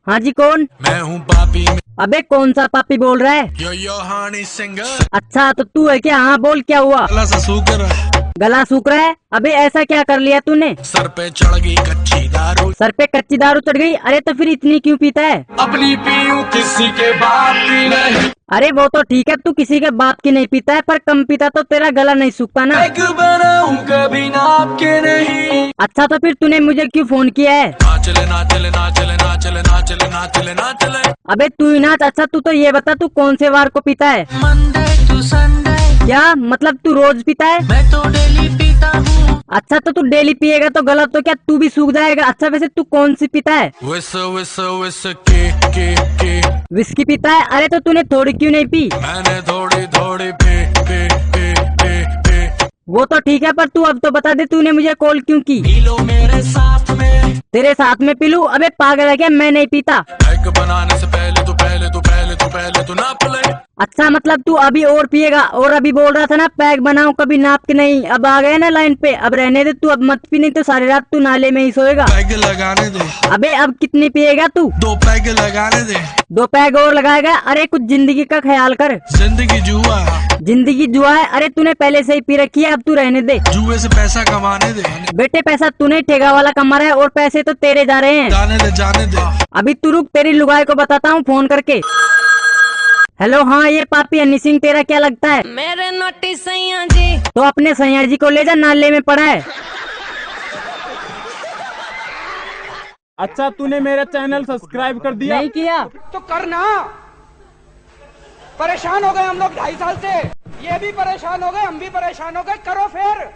हाँ जी, कौन? मैं हूँ पापी। अबे कौन सा पापी बोल रहा है? यो हानी सिंगर। अच्छा तो तू है क्या? हाँ बोल, क्या हुआ? गला सा सूख रहा है। गला सूख रहा है? अबे ऐसा क्या कर लिया तूने? सर पे चढ़ गई कच्ची दारू। सर पे कच्ची दारू चढ़ गई? अरे तो फिर इतनी क्यों पीता है? अपनी पीऊं किसी के बाप की नहीं। अरे वो तो ठीक है, तू किसी के बाप की नहीं पीता है, पर कम पीता तो तेरा गला नहीं सूखता ना। एक बनाऊं कभी नाप के नहीं। अच्छा तो फिर तूने मुझे क्यों फोन किया है? ना चले ना चले ना चले ना चले ना चले ना चले ना चले। अबे तू ही नाच। अच्छा तू तो ये बता, तू कौन से वार को पीता है? Monday to Sunday. क्या मतलब तू रोज पीता है? मैं तो डेली पीता हूँ। अच्छा तो तू डेली पिएगा तो गला तो क्या तू भी सूख जाएगा? अच्छा वैसे तू कौन सी पीता है? विस विस विस के। विस्की पीता है? अरे तो तूने थोड़ी क्यों नहीं पी? मैंने थोड़ी थोड़ी पे। वो तो ठीक है, पर तू अब तो बता दे, तूने मुझे कॉल क्यों की? पी लो मेरे साथ में। तेरे साथ में पी लूं? अबे पागल है क्या? मैं नहीं पीता। एग बनाने से पहले तू नाप ले। अच्छा मतलब तू अभी और पिएगा? और अभी बोल रहा था ना पैक बनाऊं कभी नाप के नहीं। अब आ गए ना लाइन पे, अब रहने दे तू, अब मत पी, नहीं तो सारी रात तू नाले में ही सोएगा। पैग लगाने दे। अबे अब कितनी पिएगा तू? 2 पैग लगाने दे। 2 पैग और लगाएगा? अरे कुछ जिंदगी का ख्याल कर। जिंदगी जुआ। जिंदगी जुआ है? अरे तूने पहले से ही पी रखी है, अब तू रहने दे। जुए से पैसा कमाने दे। बेटे पैसा तूने ठेगा वाला कमा रहा है, और पैसे तो तेरे जा रहे हैं। जाने दे। अभी तू रुक, तेरी लुगाई को बताता हूँ फोन करके। हेलो, हाँ ये पापी हनी सिंह, तेरा क्या लगता है? मेरे नोटी सैया जी। तो अपने सैया जी को ले जा, नाले में पड़ा है। अच्छा तूने मेरा चैनल सब्सक्राइब कर दिया? नहीं किया तो करना। परेशान हो गए हम लोग 2.5 साल से। ये भी परेशान हो गए, हम भी परेशान हो गए, करो फिर।